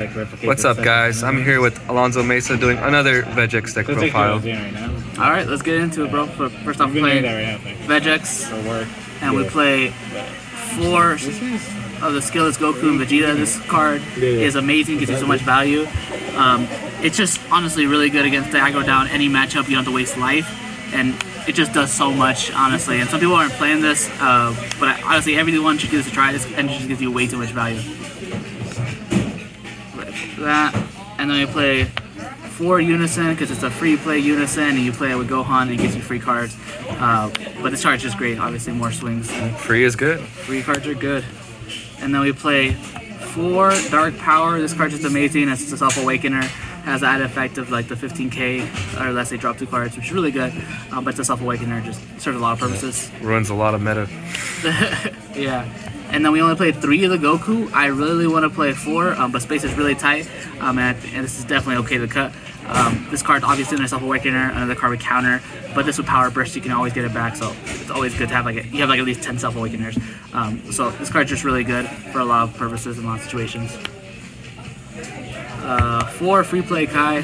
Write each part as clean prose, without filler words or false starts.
What's up, guys? I'm here with Alonzo Mesa doing another Vegeks Deck profile. All right, let's get into it, bro. First off, we play Vegeks, and we play 4 of the Skillless Goku and Vegeta. This card is amazing, gives you so much value. It's just honestly really good against the aggro down any matchup. You don't have to waste life, and it just does so much, honestly. And some people aren't playing this, but honestly, everyone should give this a try. This and it just gives you way too much value. That, and then we play 4 Unison because it's a free play Unison, and you play it with Gohan and it gives you free cards. But this card is just great. Obviously, more swings. Free is good. Free cards are good. And then we play 4 Dark Power. This card is just amazing. It's a Self Awakener. Has the added effect of like the 15k or less they drop 2 cards, which is really good. But it's a Self Awakener, just serves a lot of purposes. Ruins a lot of meta. Yeah. And then we only played 3 of the Goku. I really want to play 4, but space is really tight, and this is definitely okay to cut. This card obviously in a Self Awakener, another card with counter, but this with Power Burst you can always get it back, so it's always good to have you have at least 10 Self Awakeners. So this card's just really good for a lot of purposes in a lot of situations. 4 free play Kai,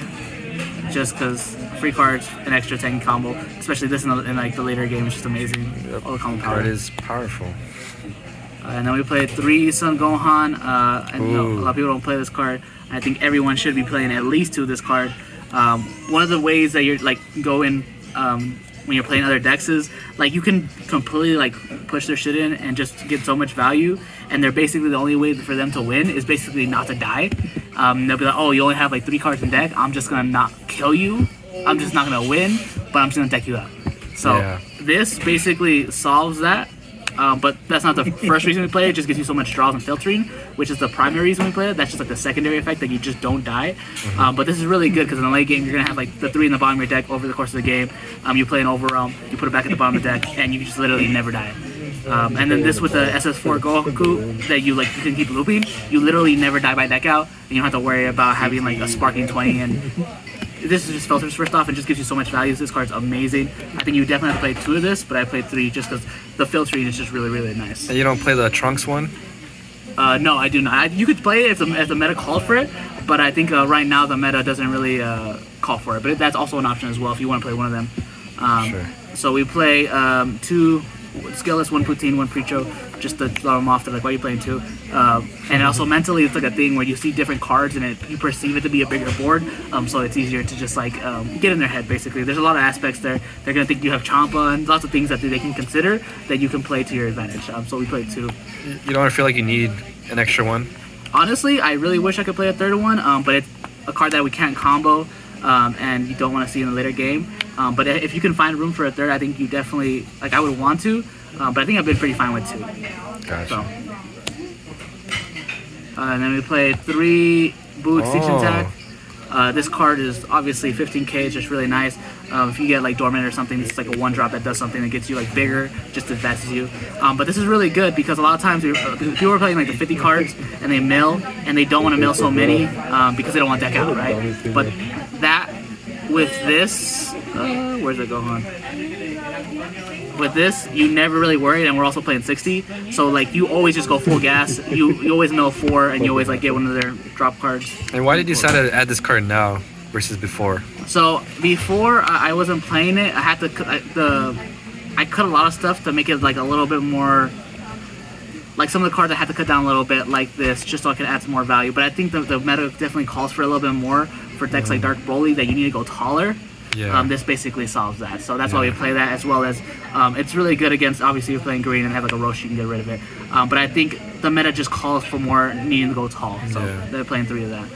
just because free cards, an extra 10 combo, especially this in like the later game is just amazing. Yep. All the combo power. Card is powerful. And then we played 3 Son Gohan. I know a lot of people don't play this card. I think everyone should be playing at least 2 of this card. One of the ways that you're like go in when you're playing other decks is like you can completely like push their shit in and just get so much value. And they're basically the only way for them to win is basically not to die. They'll be like, oh, you only have like 3 cards in deck. I'm just gonna not kill you. I'm just not gonna win, but I'm just gonna deck you up. So this basically solves that. But that's not the first reason we play it. It just gives you so much draws and filtering, which is the primary reason we play it. That's just like the secondary effect that you just don't die. But this is really good because in the late game, you're going to have like the 3 in the bottom of your deck over the course of the game. You play an Overwhelm, you put it back at the bottom of the deck, and you just literally never die. And then this with the SS4 Goku that you can keep looping, you literally never die by deck out, and you don't have to worry about having like a sparking 20 and this is just filters first off and just gives you so much value. This card's amazing. I think you definitely have to play 2 of this, but I played 3 just because the filtering is just really, really nice. And you don't play the Trunks one? No, I do not. You could play it if the meta called for it, but I think right now the meta doesn't really call for it. But that's also an option as well if you want to play one of them. Sure. So we play 2 Skillless, 1 Poutine, 1 Precho, just to throw them off. They're like, why are you playing 2? And also mentally, it's like a thing where you see different cards and you perceive it to be a bigger board, so it's easier to just like get in their head, basically. There's a lot of aspects there. They're going to think you have Champa and lots of things that they can consider that you can play to your advantage. So we played 2. You don't feel like you need an extra one? Honestly, I really wish I could play a 3rd one, but it's a card that we can't combo, and you don't want to see in the later game. But if you can find room for a 3rd, I think you definitely, I would want to, but I think I've been pretty fine with 2. Gotcha. So. And then we played 3 Boo Extinction Attack. This card is obviously 15k, it's just really nice. If you get like Dormant or something, it's like a 1-drop that does something that gets you like bigger, just advances you. But this is really good because a lot of times people are playing like the 50 cards and they mill, and they don't want to mill so many because they don't want deck out, right? But that, with this, where's it going on? With this, you never really worried, and we're also playing 60, so like you always just go full gas. You always mill 4, and you always like get one of their drop cards. And why did you decide to add this card now versus before? So before I wasn't playing it. I had to I cut a lot of stuff to make it like a little bit more. Like some of the cards I had to cut down a little bit, like this, just so I could add some more value. But I think the meta definitely calls for a little bit more for decks like Dark Broly that you need to go taller. Yeah. This basically solves that. So that's why we play that, as well as it's really good against, obviously, you're playing green and have like a Roshi, you can get rid of it. But I think the meta just calls for more needing to go tall. So they're playing 3 of that.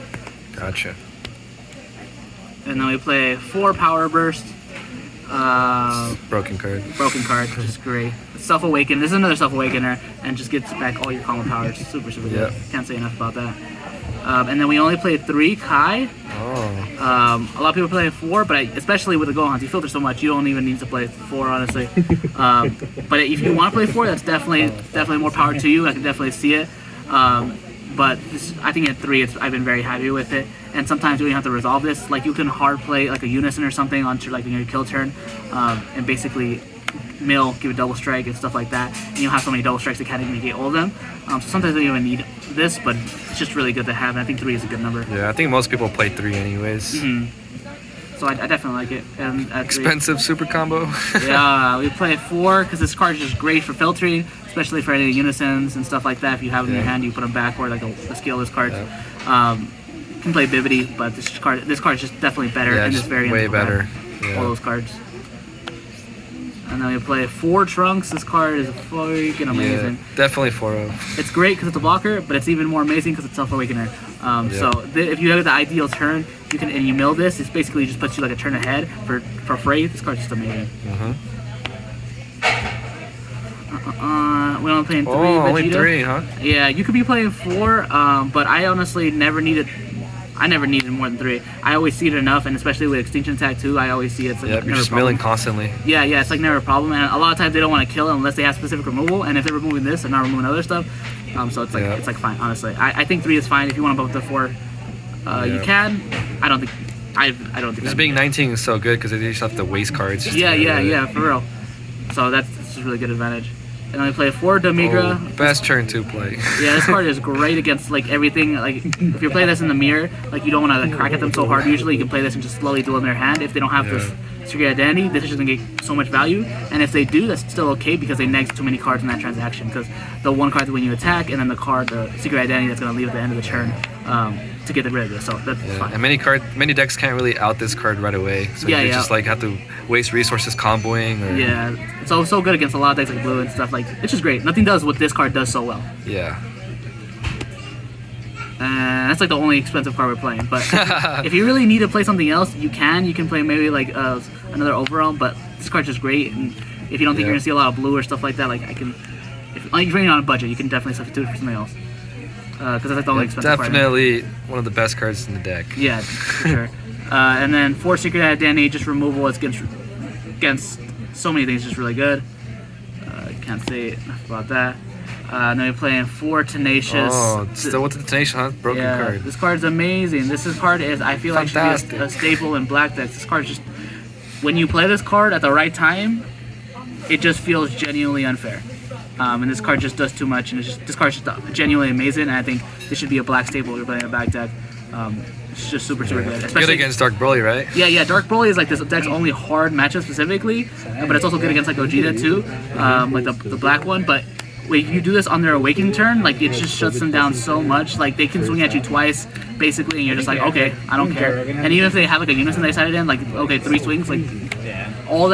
Gotcha. And then we play 4 Power Burst. Broken card. Broken card, which is great. Self Awaken. This is another Self Awakener, and just gets back all your combo powers. Super good. Can't say enough about that. And then we only played 3 Kai. A lot of people play 4, but especially with the Gohans, you filter so much, you don't even need to play 4, honestly. But if you want to play 4, that's definitely more power to you. I can definitely see it. But I think at 3, I've been very happy with it. And sometimes you don't have to resolve this. Like you can hard play like a Unison or something onto like your kill turn, and basically mill, give a double strike and stuff like that. And you'll have so many double strikes that can't even negate all of them. So sometimes you don't even need this, but it's just really good to have. And I think 3 is a good number. Yeah, I think most people play 3 anyways. So I definitely like it. And at 3, expensive super combo. yeah, we play 4 because this card is just great for filtering, especially for any unisons and stuff like that. If you have them in your hand, you put them back, or like the skillless cards. You can play Bibity, but this card is just definitely better in this variant. Way better. All those cards. And then we play 4 Trunks. This card is freaking amazing. Yeah, definitely 4-0. It's great because it's a blocker, but it's even more amazing because it's Self-Awakener. So if you have the ideal turn, you can and you mill this. It's basically just puts you like a turn ahead for free. This card's just amazing. We only playing 3. Oh, Vegeta. only 3, huh? Yeah, you could be playing 4, but I honestly never needed more than 3. I always see it enough, and especially with Extinction Attack too, I always see it's like you're just milling constantly. Yeah, it's like never a problem, and a lot of times they don't want to kill it unless they have specific removal, and if they're removing this, they're not removing other stuff. So it's like it's like fine, honestly. I think 3 is fine. If you want to bump to 4, you can. I don't think. Just being 19 is so good because they just have to waste cards. Yeah, for real. So that's just a really good advantage. And then we play 4 Demigra. Oh, best turn 2 play. Yeah, this card is great against like everything. Like if you're playing this in the mirror, like you don't want to like, crack at them so hard. Usually you can play this and just slowly duel in their hand. If they don't have this secret identity, this is just gonna get so much value. And if they do, that's still okay because they neg too many cards in that transaction. Because the one card when you attack, and then the secret identity that's gonna leave at the end of the turn to get rid of this. So that's fine. And many decks can't really out this card right away. So you just like have to waste resources comboing. Or... it's so good against a lot of decks like blue and stuff. Like it's just great. Nothing does what this card does so well. Yeah. And that's like the only expensive card we're playing. But if you really need to play something else, you can play maybe like another overall. But this card's just great. And if you don't think you're gonna see a lot of blue or stuff like that, like if you're running on a budget, you can definitely substitute it for something else. Because that's like the only expensive card. Definitely one of the best cards in the deck. Yeah, for sure. And then 4 Secret Identity, just removal against so many things, just really good. Can't say enough about that. And then we're playing 4 Tenacious. Oh, still with the Tenacious, huh? Broken card. This card's amazing. Card is, I feel like, should be a staple in black decks. This card just, when you play this card at the right time, it just feels genuinely unfair. And this card just does too much, and this card's just genuinely amazing. And I think this should be a black staple if you're playing a black deck. It's just super good. Especially, good against Dark Broly, right? Yeah. Dark Broly is like this deck's only hard matchup specifically, but it's also good against like Gogeta too, like the black one. But when you do this on their awakening turn, like it just shuts them down so much. Like they can swing at you twice, basically, and you're just like, okay, I don't care. And even if they have like a unison they decided in, like okay, 3 swings, like all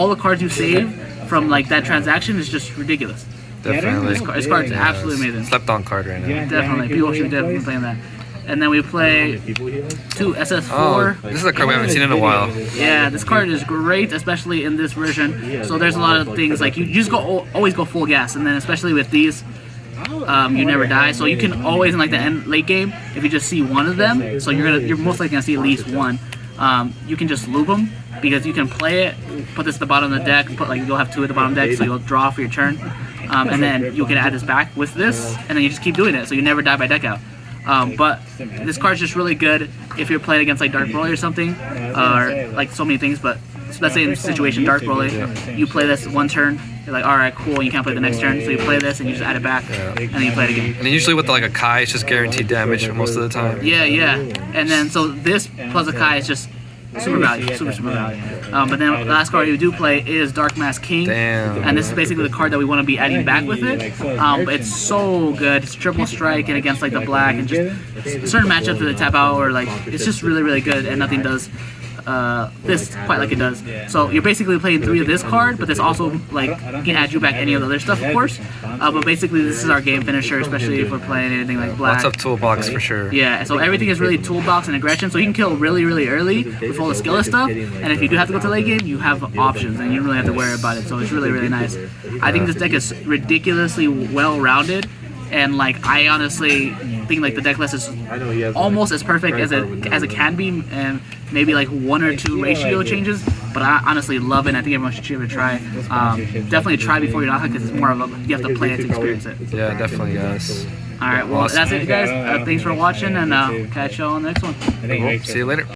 the cards you save from like that transaction is just ridiculous. Definitely. This card's absolutely amazing. Slept on card right now. Definitely. People should be definitely playing that. And then we play 2 SS4. Oh, this is a card we haven't seen in a while. Yeah, this card is great, especially in this version. So there's a lot of things like you just always go full gas, and then especially with these, you never die. So you can always in like the late game, if you just see one of them, so you're most likely gonna see at least one. You can just loop them because you can play it, put this at the bottom of the deck, you'll have 2 at the bottom of the deck, so you'll draw for your turn, and then you can add this back with this, and then you just keep doing it, so you never die by deck out. But this card's just really good if you're playing against like Dark Broly or something, or like so many things. But let's say in situation Dark Broly, you play this one turn, you're like, all right, cool, you can't play the next turn, so you play this and you just add it back, and then you play it again. And usually with like a Kai, it's just guaranteed damage most of the time. Yeah. And then so this plus a Kai is just super value, super value. But then the last card you do play is Dark Mask King. Damn. And this is basically the card that we want to be adding back with it. But it's so good. It's triple strike and against like the black and just certain matchups with the tap out or like it's just really good and nothing does this quite like it does. So you're basically playing 3 of this card, but this also like can add you back any of the other stuff, of course. But basically this is our game finisher, especially if we're playing anything like black. Lots of toolbox for sure. Yeah, so everything is really toolbox and aggression, so you can kill really early with all the skillless stuff. And if you do have to go to late game, you have options, and you don't really have to worry about it. So it's really nice. I think this deck is ridiculously well-rounded. And like I honestly think like the deck list is almost as perfect as it can be, and maybe like 1 or 2 ratio changes. But I honestly love it. And I think everyone should give it a try. Definitely try before you knock it because it's more of a you have to play it to experience it. Yeah, definitely, yes. All right, well that's it, guys. Thanks for watching, and catch y'all on the next one. Cool. See you later.